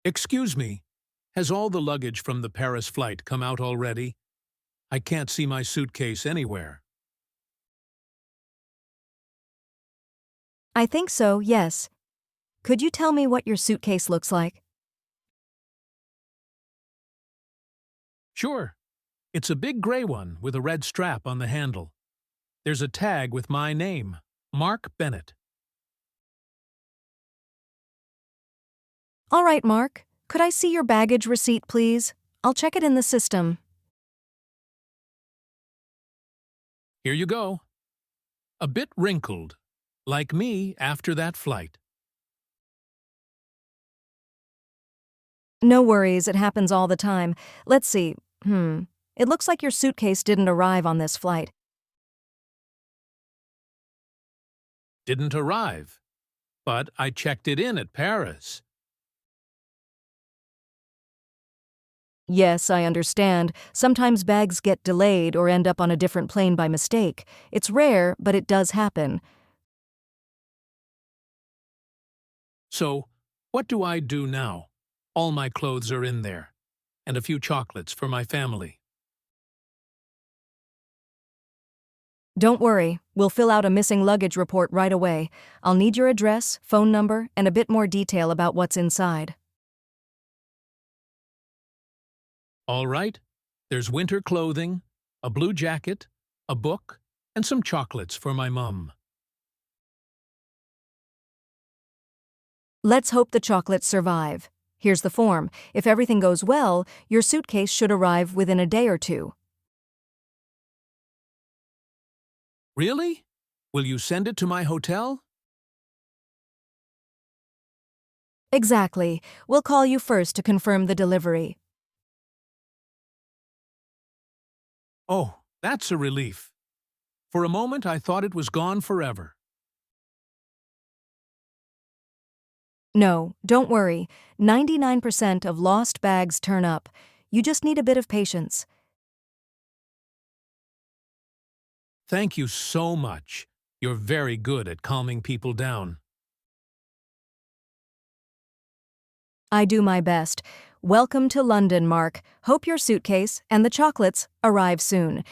Excuse me, has all the luggage from the Paris flight come out already? I can't see my suitcase anywhere. I think so, yes. Could you tell me what your suitcase looks like? Sure. It's a big gray one with a red strap on the handle. There's a tag with my name, Mark Bennett. All right, Mark. Could I see your baggage receipt, please? I'll check it in the system. Here you go. A bit wrinkled, like me after that flight. No worries, it happens all the time. Let's see. It looks like your suitcase didn't arrive on this flight. Didn't arrive, but I checked it in at Paris. Yes, I understand. Sometimes bags get delayed or end up on a different plane by mistake. It's rare, but it does happen. So, what do I do now? All my clothes are in there, and a few chocolates for my family. Don't worry, we'll fill out a missing luggage report right away. I'll need your address, phone number, and a bit more detail about what's inside. All right, there's winter clothing, a blue jacket, a book, and some chocolates for my mum. Let's hope the chocolates survive. Here's the form. If everything goes well, your suitcase should arrive within a day or two. Really? Will you send it to my hotel? Exactly. We'll call you first to confirm the delivery. Oh, that's a relief. For a moment, I thought it was gone forever. No, don't worry. 99% of lost bags turn up. You just need a bit of patience. Thank you so much. You're very good at calming people down. I do my best. Welcome to London, Mark. Hope your suitcase and the chocolates arrive soon.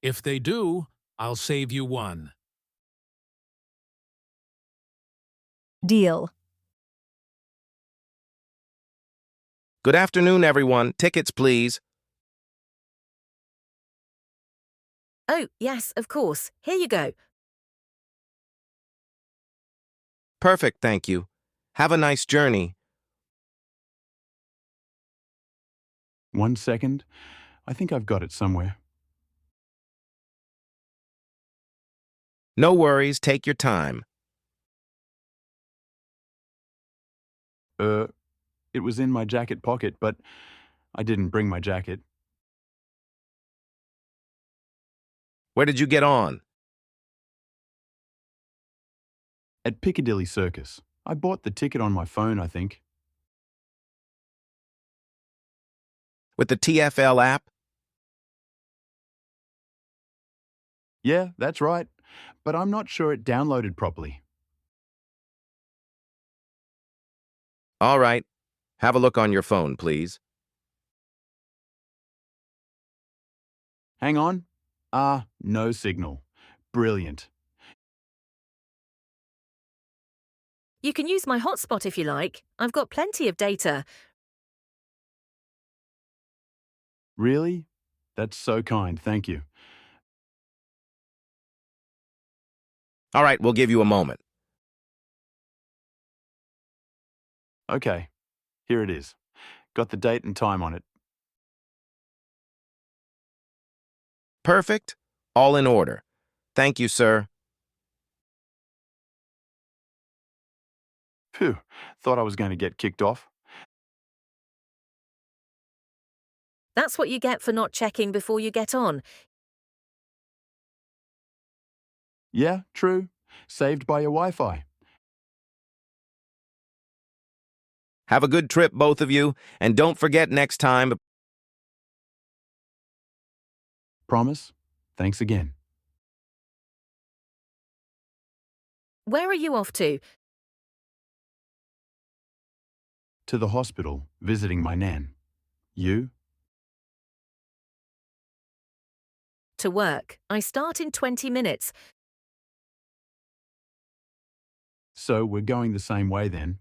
If they do, I'll save you one. Deal. Good afternoon, everyone. Tickets, please. Oh, yes, of course. Here you go. Perfect, thank you. Have a nice journey. 1 second. I think I've got it somewhere. No worries, take your time. It was in my jacket pocket, but I didn't bring my jacket. Where did you get on? At Piccadilly Circus. I bought the ticket on my phone, I think. With the TfL app? Yeah, that's right. But I'm not sure it downloaded properly. All right. Have a look on your phone, please. Hang on. No signal. Brilliant. You can use my hotspot if you like. I've got plenty of data. Really? That's so kind, thank you. All right, we'll give you a moment. Okay, here it is. Got the date and time on it. Perfect. All in order. Thank you, sir. Phew, thought I was going to get kicked off. That's what you get for not checking before you get on. Yeah, true. Saved by your Wi-Fi. Have a good trip, both of you, and don't forget next time. Promise? Thanks again. Where are you off to? To the hospital, visiting my nan. You? To work. I start in 20 minutes. So we're going the same way then.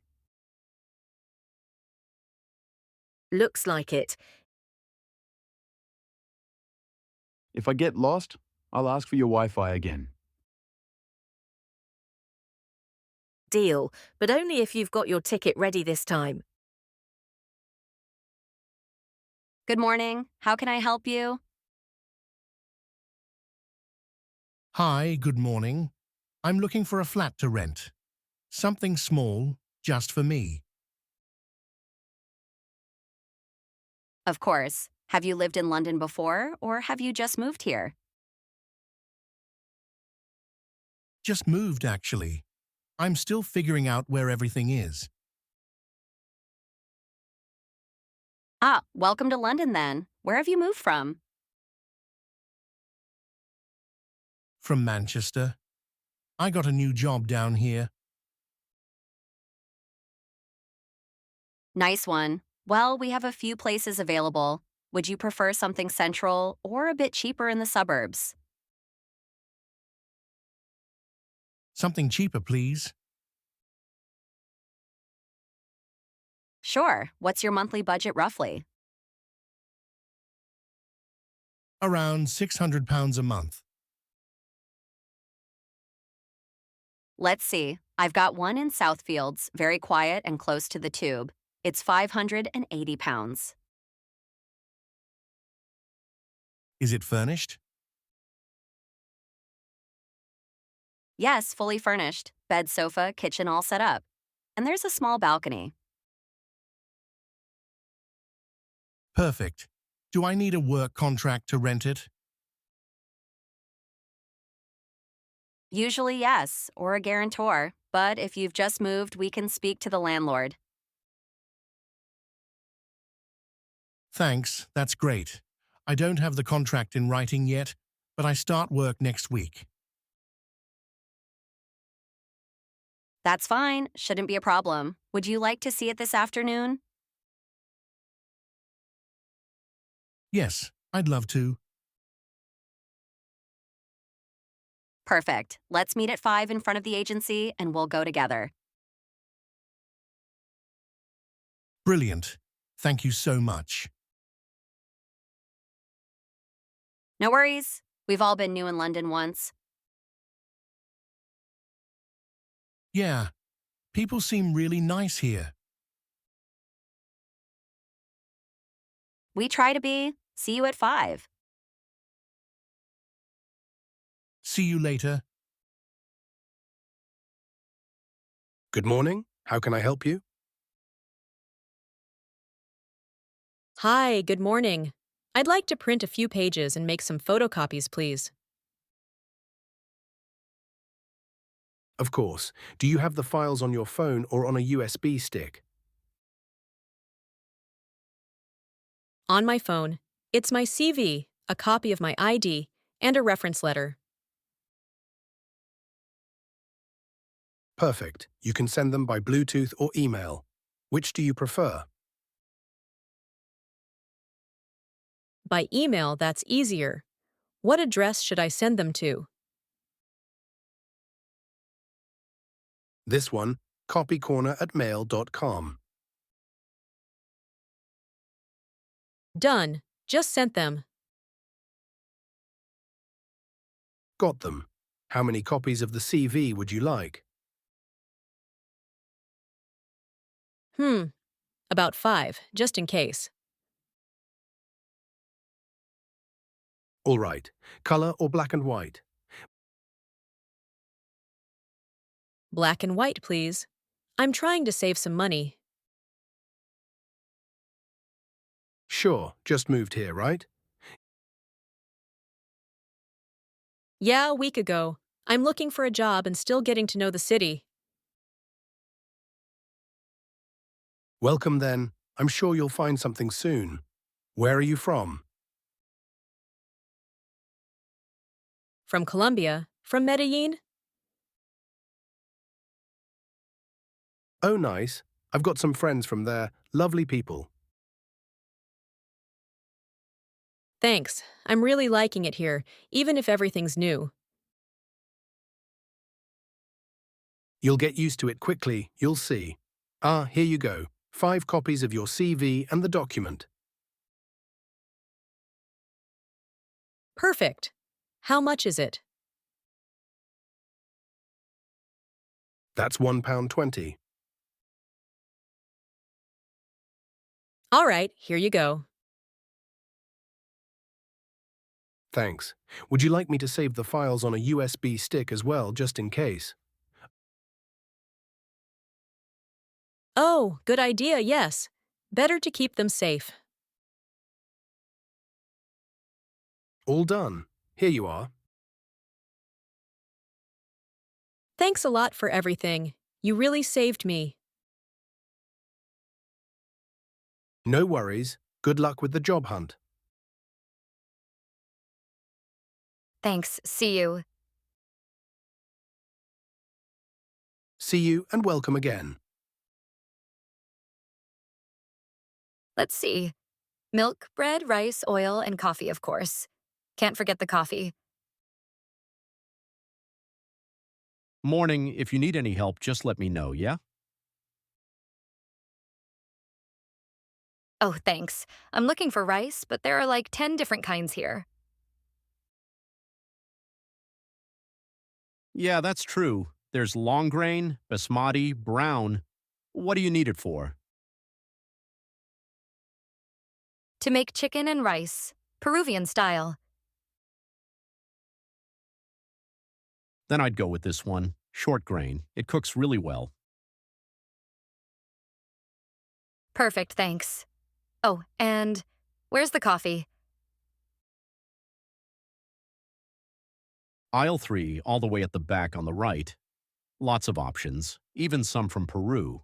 Looks like it. If I get lost, I'll ask for your Wi-Fi again. Deal, but only if you've got your ticket ready this time. Good morning. How can I help you? Hi, good morning. I'm looking for a flat to rent. Something small, just for me. Of course. Have you lived in London before, or have you just moved here? Just moved, actually. I'm still figuring out where everything is. Ah, welcome to London then. Where have you moved from? From Manchester. I got a new job down here. Nice one. Well, we have a few places available. Would you prefer something central or a bit cheaper in the suburbs? Something cheaper, please. Sure. What's your monthly budget roughly? Around £600 a month. Let's see. I've got one in Southfields, very quiet and close to the tube. It's £580. Is it furnished? Yes, fully furnished. Bed, sofa, kitchen all set up. And there's a small balcony. Perfect. Do I need a work contract to rent it? Usually, yes, or a guarantor. But if you've just moved, we can speak to the landlord. Thanks, that's great. I don't have the contract in writing yet, but I start work next week. That's fine. Shouldn't be a problem. Would you like to see it this afternoon? Yes, I'd love to. Perfect. Let's meet at 5 in front of the agency and we'll go together. Brilliant. Thank you so much. No worries. We've all been new in London once. Yeah, people seem really nice here. We try to be. See you at 5. See you later. Good morning. How can I help you? Hi, good morning. I'd like to print a few pages and make some photocopies, please. Of course. Do you have the files on your phone or on a USB stick? On my phone, it's my CV, a copy of my ID, and a reference letter. Perfect. You can send them by Bluetooth or email. Which do you prefer? By email, that's easier. What address should I send them to? This one, copycorner@mail.com. Done. Just sent them. Got them. How many copies of the CV would you like? About 5, just in case. All right. Color or black and white? Black and white, please. I'm trying to save some money. Sure. Just moved here, right? Yeah, a week ago. I'm looking for a job and still getting to know the city. Welcome then. I'm sure you'll find something soon. Where are you from? From Colombia? From Medellin? Oh, nice. I've got some friends from there, lovely people. Thanks. I'm really liking it here, even if everything's new. You'll get used to it quickly, you'll see. Ah, here you go. 5 copies of your CV and the document. Perfect. How much is it? That's £1.20. All right, here you go. Thanks. Would you like me to save the files on a USB stick as well, just in case? Oh, good idea, yes. Better to keep them safe. All done. Here you are. Thanks a lot for everything. You really saved me. No worries. Good luck with the job hunt. Thanks. See you. See you and welcome again. Let's see. Milk, bread, rice, oil, and coffee, of course. Can't forget the coffee. Morning. If you need any help, just let me know, yeah? Oh, thanks. I'm looking for rice, but there are like 10 different kinds here. Yeah, that's true. There's long grain, basmati, brown. What do you need it for? To make chicken and rice, Peruvian style. Then I'd go with this one. Short grain. It cooks really well. Perfect, thanks. Oh, and where's the coffee? Aisle 3, all the way at the back on the right. Lots of options, even some from Peru.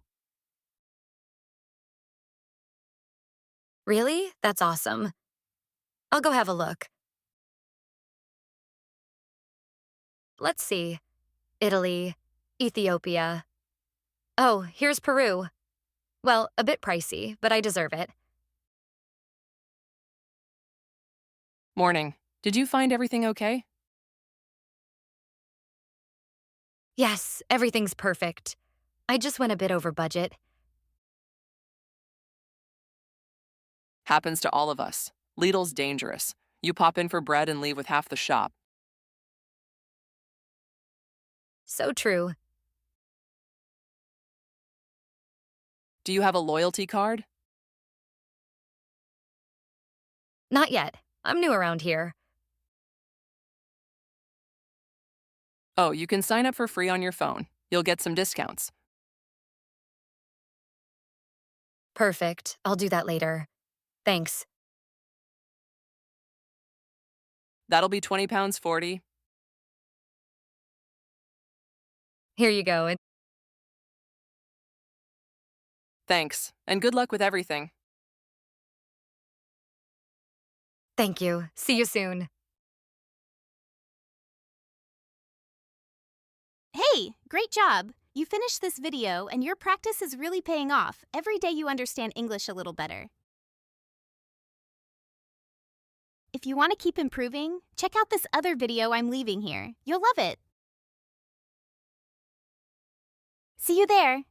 Really? That's awesome. I'll go have a look. Let's see. Italy, Ethiopia. Oh, here's Peru. Well, a bit pricey, but I deserve it. Morning. Did you find everything okay? Yes, everything's perfect. I just went a bit over budget. Happens to all of us. Lidl's dangerous. You pop in for bread and leave with half the shop. So true. Do you have a loyalty card? Not yet. I'm new around here. Oh, you can sign up for free on your phone. You'll get some discounts. Perfect. I'll do that later. Thanks. That'll be £20.40. Here you go. Thanks, and good luck with everything. Thank you. See you soon. Hey, great job! You finished this video and your practice is really paying off. Every day you understand English a little better. If you want to keep improving, check out this other video I'm leaving here. You'll love it. See you there!